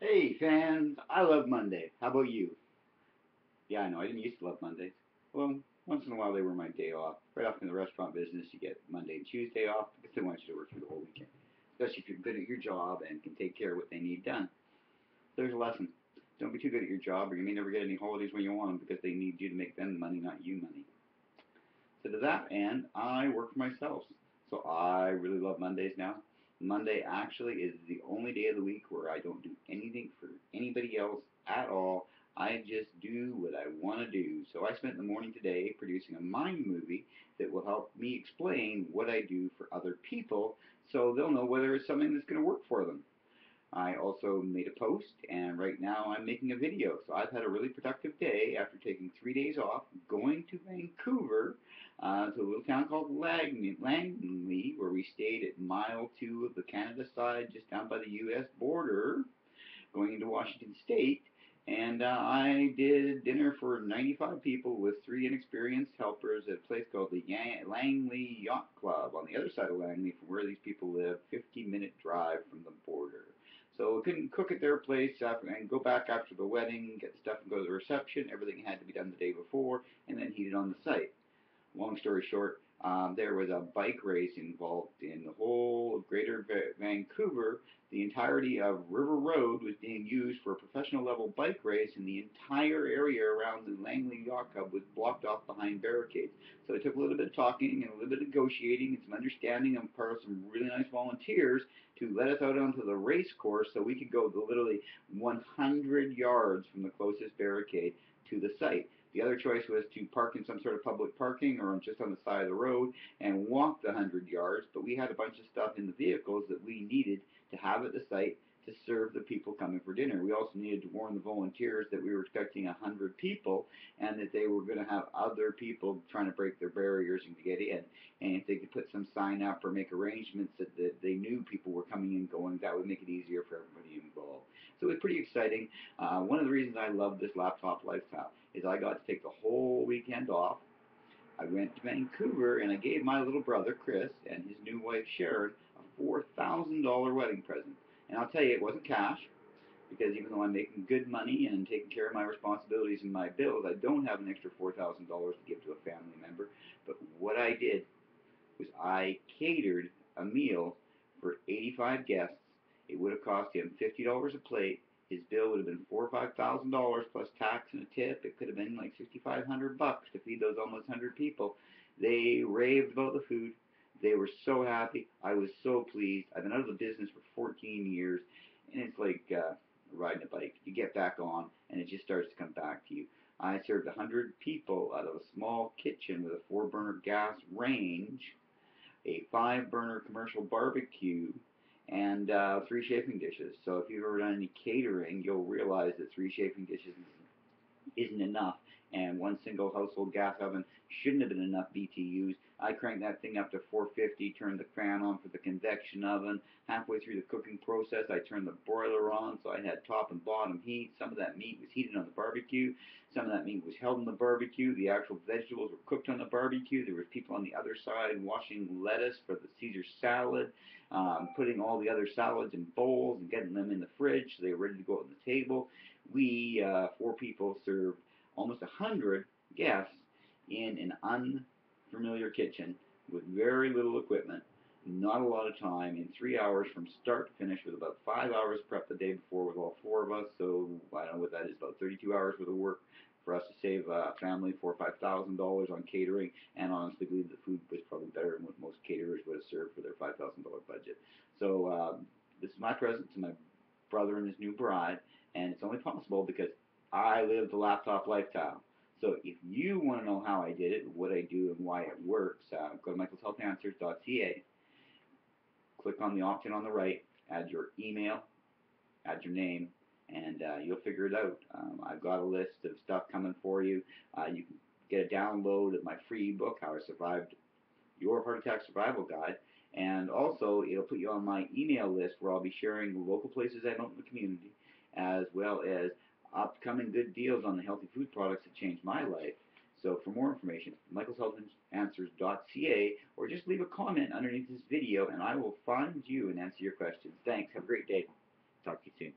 Hey fans, I love Monday. How about you? Yeah, I know, I didn't used to love Mondays. Well, once in a while they were my day off. Right off in the restaurant business, you get Monday and Tuesday off because they want you to work through the whole weekend. Especially if you're good at your job and can take care of what they need done. So there's a lesson. Don't be too good at your job or you may never get any holidays when you want them because they need you to make them money, not you money. So to that end, I work for myself. So I really love Mondays now. Monday actually is the only day of the week where I don't do anything for anybody else at all. I just do what I want to do. So I spent the morning today producing a mind movie that will help me explain what I do for other people so they'll know whether it's something that's going to work for them. I also made a post, and right now I'm making a video. So I've had a really productive day after taking 3 days off, going to Vancouver, to a little town called Langley, where we stayed at mile 2 of the Canada side, just down by the U.S. border, going into Washington State. And I did dinner for 95 people with 3 inexperienced helpers at a place called the Langley Yacht Club on the other side of Langley from where these people live, 15-minute drive from the border. So I couldn't cook at their place and go back after the wedding, get stuff and go to the reception. Everything had to be done the day before and then heated on the site. Long story short, there was a bike race involved in the whole of Greater Vancouver. The entirety of River Road was being used for a professional level bike race, and the entire area around the Langley Yacht Club was blocked off behind barricades. So it took a little bit of talking and a little bit of negotiating and some understanding on part of some really nice volunteers to let us out onto the race course so we could go literally 100 yards from the closest barricade to the site. The other choice was to park in some sort of public parking or just on the side of the road and walk the 100 yards, but we had a bunch of stuff in the vehicles that we needed to have at the site to serve the people coming for dinner. We also needed to warn the volunteers that we were expecting 100 people and that they were going to have other people trying to break their barriers and get in. And if they could put some sign up or make arrangements that they knew people were coming and going, that would make it easier for everybody involved. So it was pretty exciting. One of the reasons I love this laptop lifestyle is I got to take the whole weekend off. I went to Vancouver and I gave my little brother Chris and his new wife Sharon a $4,000 wedding present. And I'll tell you, it wasn't cash because even though I'm making good money and taking care of my responsibilities and my bills, I don't have an extra $4,000 to give to a family member. But what I did was I catered a meal for 85 guests. It would have cost him $50 a plate. His bill would have been $4,000 or $5,000 plus tax and a tip. It could have been like $6,500 to feed those almost 100 people. They raved about the food. They were so happy. I was so pleased. I've been out of the business for 14 years, and it's like riding a bike. You get back on, and it just starts to come back to you. I served 100 people out of a small kitchen with a 4-burner gas range, a 5-burner commercial barbecue, and 3 chafing dishes. So if you've ever done any catering, you'll realize that 3 chafing dishes isn't enough, and one single household gas oven shouldn't have been enough BTUs. I cranked that thing up to 450, turned the fan on for the convection oven. Halfway through the cooking process, I turned the broiler on, so I had top and bottom heat. Some of that meat was heated on the barbecue. Some of that meat was held on the barbecue. The actual vegetables were cooked on the barbecue. There were people on the other side washing lettuce for the Caesar salad, putting all the other salads in bowls and getting them in the fridge so they were ready to go on the table. We, 4 people, served almost 100 guests in an unfamiliar kitchen with very little equipment, not a lot of time, in 3 hours from start to finish with about 5 hours prep the day before with all 4 of us. So I don't know what that is, about 32 hours worth of work for us to save a family $4,000 or $5,000 on catering, and honestly believe the food was probably better than what most caterers would have served for their $5,000 budget. So this is my present to my brother and his new bride, and it's only possible because I live the laptop lifestyle. So if you want to know how I did it, what I do, and why it works, go to MichaelsHealthAnswers.ca, click on the option on the right, add your email, add your name, and you'll figure it out. I've got a list of stuff coming for you. You can get a download of my free ebook, How I Survived Your Heart Attack Survival Guide, and also it'll put you on my email list where I'll be sharing local places I know in the community, as well as upcoming good deals on the healthy food products that changed my life. So for more information, MichaelsHealthAnswers.ca, or just leave a comment underneath this video and I will find you and answer your questions. Thanks. Have a great day. Talk to you soon.